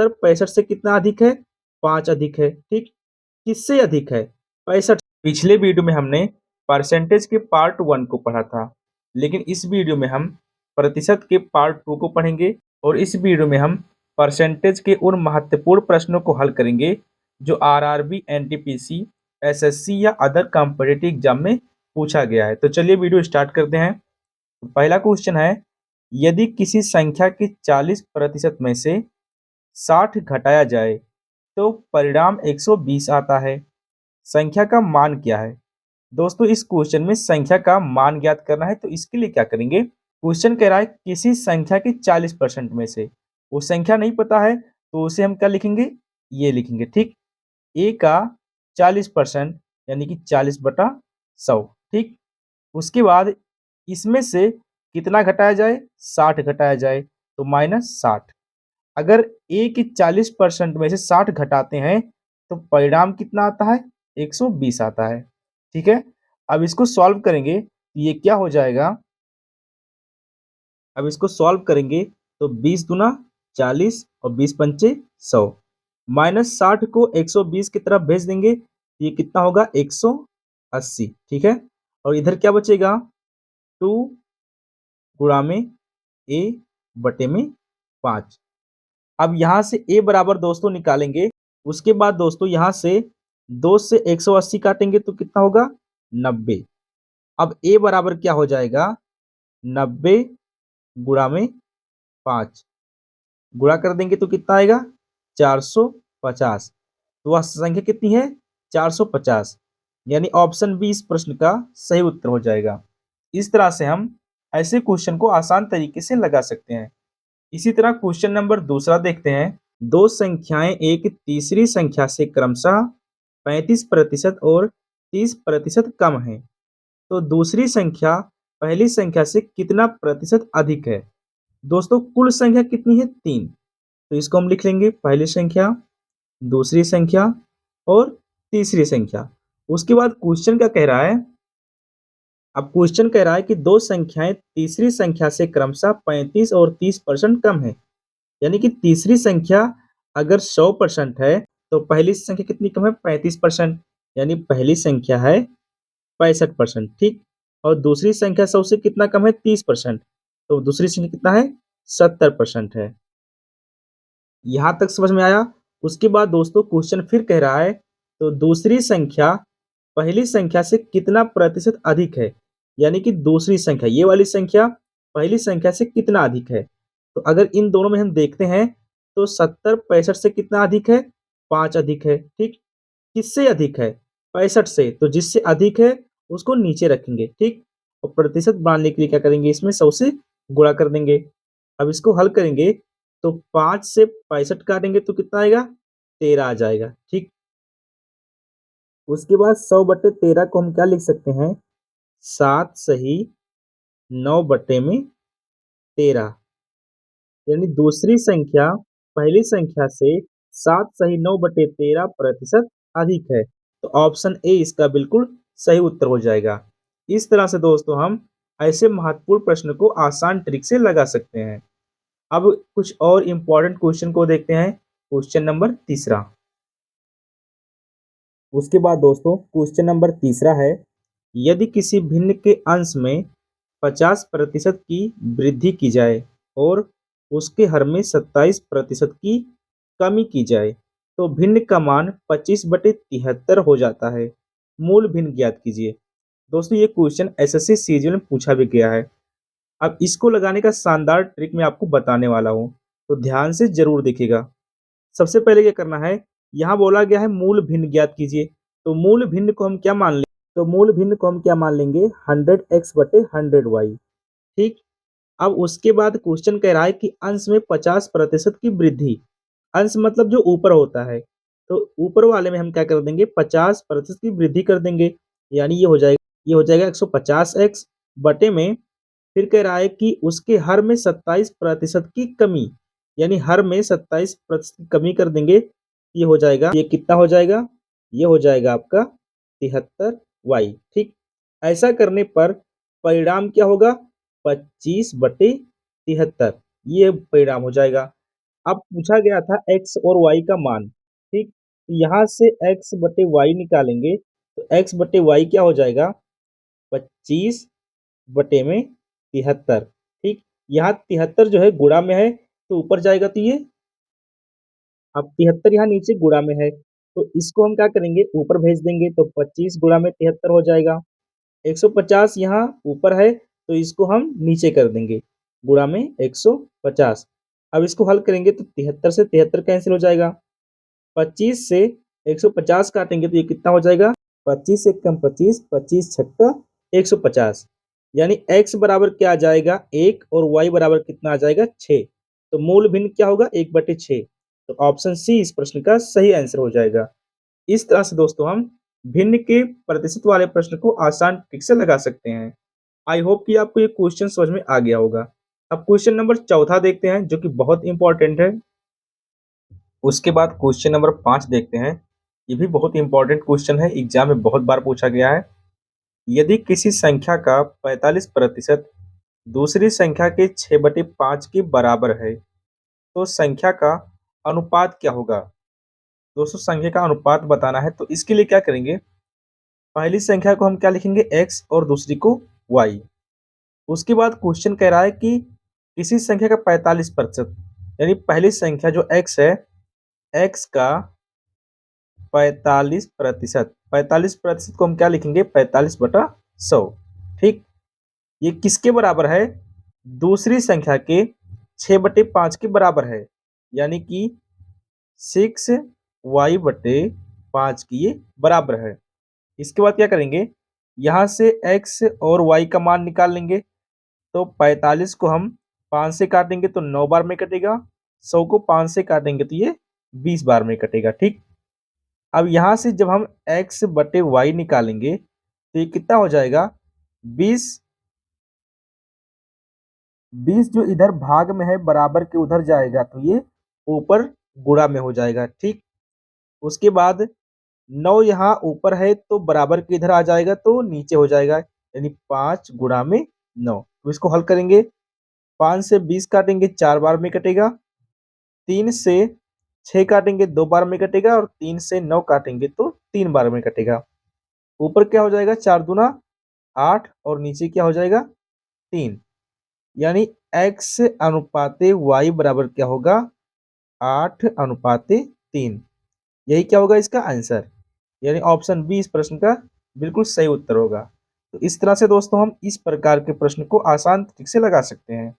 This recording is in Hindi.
65 से कितना अधिक है? 5 अधिक है। ठीक, किससे अधिक है? 65। पिछले वीडियो में हमने परसेंटेज के पार्ट 1 को पढ़ा था, लेकिन इस वीडियो में हम प्रतिशत के पार्ट 2 को पढ़ेंगे और इस वीडियो में हम परसेंटेज के उन महत्वपूर्ण प्रश्नों को हल करेंगे जो आरआरबी, एनटीपीसी, एसएससी या अदर कॉम्पिटिटिव एग्जाम में पूछा गया है। तो चलिए वीडियो स्टार्ट करते हैं। पहला क्वेश्चन है, यदि किसी संख्या के 40% में से 60 घटाया जाए तो परिणाम 120 आता है। संख्या का मान क्या है? दोस्तों, इस क्वेश्चन में संख्या का मान ज्ञात करना है, तो इसके लिए क्या करेंगे? क्वेश्चन कह रहा है किसी संख्या के 40% में से, वो संख्या नहीं पता है तो उसे हम क्या लिखेंगे? ये लिखेंगे। ठीक, ए का 40% यानी कि 40/100। ठीक, उसके बाद इसमें से कितना घटाया जाए? 60 घटाया जाए, तो -60। अगर ए के 40% में से 60 घटाते हैं तो परिणाम कितना आता है? 120 आता है। ठीक है, अब इसको सॉल्व करेंगे तो ये क्या हो जाएगा? अब इसको सॉल्व करेंगे तो 20 दूना 40 और 20 पंचे 100, -60 को 120 की तरफ भेज देंगे, ये कितना होगा? 180। ठीक है, और इधर क्या बचेगा? 2 गुणा में ए बटे में 5। अब यहाँ से ए बराबर दोस्तों निकालेंगे। उसके बाद दोस्तों यहाँ से 2 से 180 काटेंगे तो कितना होगा? 90। अब ए बराबर क्या हो जाएगा? 90 गुणा में 5 गुणा कर देंगे तो कितना आएगा? 450। तो वह संख्या कितनी है? 450, यानी ऑप्शन बी इस प्रश्न का सही उत्तर हो जाएगा। इस तरह से हम ऐसे क्वेश्चन को आसान तरीके से लगा सकते हैं। इसी तरह क्वेश्चन नंबर दूसरा देखते हैं। दो संख्याएं एक तीसरी संख्या से क्रमशः 35% और 30% कम है, तो दूसरी संख्या पहली संख्या से कितना प्रतिशत अधिक है? दोस्तों, कुल संख्या कितनी है? 3। तो इसको हम लिख लेंगे पहली संख्या, दूसरी संख्या और तीसरी संख्या। उसके बाद क्वेश्चन क्या कह रहा है? अब क्वेश्चन कह रहा है कि दो संख्याएं तीसरी संख्या से क्रमशः 35 और 30% कम है, यानी कि तीसरी संख्या अगर 100% है तो पहली संख्या कितनी कम है? 35%, यानी पहली संख्या है 65%। ठीक, और दूसरी संख्या 100 से कितना कम है? 30%, तो दूसरी संख्या कितना है? 70% है। यहाँ तक समझ में आया? उसके बाद दोस्तों क्वेश्चन फिर कह रहा है, तो दूसरी संख्या पहली संख्या से कितना प्रतिशत अधिक है, यानी कि दूसरी संख्या ये वाली संख्या पहली संख्या से कितना अधिक है? तो अगर इन दोनों में हम देखते हैं तो 70 65 से कितना अधिक है? 5 अधिक है। ठीक, किससे अधिक है? 65 से, तो जिससे अधिक है उसको नीचे रखेंगे। ठीक, और प्रतिशत बांधने के लिए क्या करेंगे? इसमें 100 से गुणा कर देंगे। अब इसको हल करेंगे तो 5 से 65 काटेंगे तो कितना आएगा? 13 आ जाएगा। ठीक, उसके बाद 100/13 को हम क्या लिख सकते हैं? 7 सही 9/13, यानी दूसरी संख्या पहली संख्या से 7 सही 9/13% अधिक है। तो ऑप्शन ए इसका बिल्कुल सही उत्तर हो जाएगा। इस तरह से दोस्तों हम ऐसे महत्वपूर्ण प्रश्न को आसान ट्रिक से लगा सकते हैं। अब कुछ और इम्पोर्टेंट क्वेश्चन को देखते हैं। क्वेश्चन नंबर तीसरा। उसके बाद दोस्तों क्वेश्चन नंबर तीसरा है, यदि किसी भिन्न के अंश में 50% की वृद्धि की जाए और उसके हर में 27% की कमी की जाए तो भिन्न का मान 25/73 हो जाता है। मूल भिन्न ज्ञात कीजिए। दोस्तों, ये क्वेश्चन एसएससी सीजीएल में पूछा भी गया है। अब इसको लगाने का शानदार ट्रिक मैं आपको बताने वाला हूँ, तो ध्यान से जरूर देखिएगा। सबसे पहले क्या करना है? यहाँ बोला गया है मूल भिन्न ज्ञात कीजिए, तो मूल भिन्न को हम क्या मान लेंगे? तो मूल भिन्न को हम क्या मान लेंगे? 100x/100y। ठीक, अब उसके बाद क्वेश्चन कह रहा है कि अंश में 50% की वृद्धि। अंश मतलब जो ऊपर होता है, तो ऊपर वाले में हम क्या कर देंगे? 50% की वृद्धि कर देंगे, यानी ये हो जाएगा 150x बटे में। फिर कह रहा है कि उसके हर में 27% की कमी, यानी हर में 27% की कमी कर देंगे। ये हो जाएगा, ये कितना हो जाएगा? ये हो जाएगा आपका 73y। ठीक, ऐसा करने पर परिणाम क्या होगा? 25/73, ये परिणाम हो जाएगा। अब पूछा गया था x और y का मान, ठीक। यहाँ से x बटे y निकालेंगे तो x बटे y क्या हो जाएगा, 25 बटे में 73, ठीक। यहाँ 73 जो है गुणा में है तो ऊपर जाएगा तो ये, अब 73 यहाँ नीचे गुणा में है तो इसको हम क्या करेंगे, ऊपर भेज देंगे तो 25 गुणा में 73 हो जाएगा। 150 यहाँ ऊपर है तो इसको हम नीचे कर देंगे, गुणा में 150। अब इसको हल करेंगे तो 73 से 73 कैंसिल हो जाएगा, 25 से 150 काटेंगे तो ये कितना हो जाएगा, 25 से कम 25, 25 छक्का 150, यानी x बराबर क्या आ जाएगा 1 और y बराबर कितना आ जाएगा 6। तो मूल भिन्न क्या होगा 1/6। तो ऑप्शन सी इस प्रश्न का सही आंसर हो जाएगा। इस तरह से दोस्तों हम भिन्न के प्रतिशत वाले प्रश्न को आसान ट्रिक से लगा सकते हैं। आई होप कि आपको ये क्वेश्चन समझ में आ गया होगा। अब क्वेश्चन नंबर चौथा देखते हैं जो कि बहुत इंपॉर्टेंट है। उसके बाद क्वेश्चन नंबर 5 देखते हैं। ये भी बहुत इंपॉर्टेंट क्वेश्चन है, एग्जाम में बहुत बार पूछा गया है। यदि किसी संख्या का 45% दूसरी संख्या के 6/5 के बराबर है तो संख्या का अनुपात क्या होगा। दोस्तों संख्या का अनुपात बताना है तो इसके लिए क्या करेंगे, पहली संख्या को हम क्या लिखेंगे x और दूसरी को y। उसके बाद क्वेश्चन कह रहा है कि किसी संख्या का 45%, यानी पहली संख्या जो x है, x का 45%, 45% को हम क्या लिखेंगे 45/100, ठीक। ये किसके बराबर है, दूसरी संख्या के 6/5 के बराबर है, यानी कि 6y/5 की ये बराबर है। इसके बाद क्या करेंगे, यहाँ से x और y का मान निकाल लेंगे तो 45 को हम 5 से काटेंगे तो 9 बार में कटेगा, 100 को 5 से काटेंगे तो ये 20 बार में कटेगा, ठीक। अब यहाँ से जब हम x/y निकालेंगे तो ये कितना हो जाएगा 20, 20 जो इधर भाग में है बराबर के उधर जाएगा तो ये ऊपर गुणा में हो जाएगा, ठीक। उसके बाद 9 यहाँ ऊपर है तो बराबर के इधर आ जाएगा तो नीचे हो जाएगा, यानी 5 गुणा में 9। तो इसको हल करेंगे, 5 से 20 काटेंगे 4 बार में कटेगा, 3 से 6 काटेंगे 2 बार में कटेगा और 3 से 9 काटेंगे तो 3 बार में कटेगा। ऊपर क्या हो जाएगा 4 दूना 8 और नीचे क्या हो जाएगा 3, यानी x अनुपाते y बराबर क्या होगा 8/3। यही क्या होगा इसका आंसर, यानी ऑप्शन बी इस प्रश्न का बिल्कुल सही उत्तर होगा। तो इस तरह से दोस्तों हम इस प्रकार के प्रश्न को आसान तरीके से लगा सकते हैं।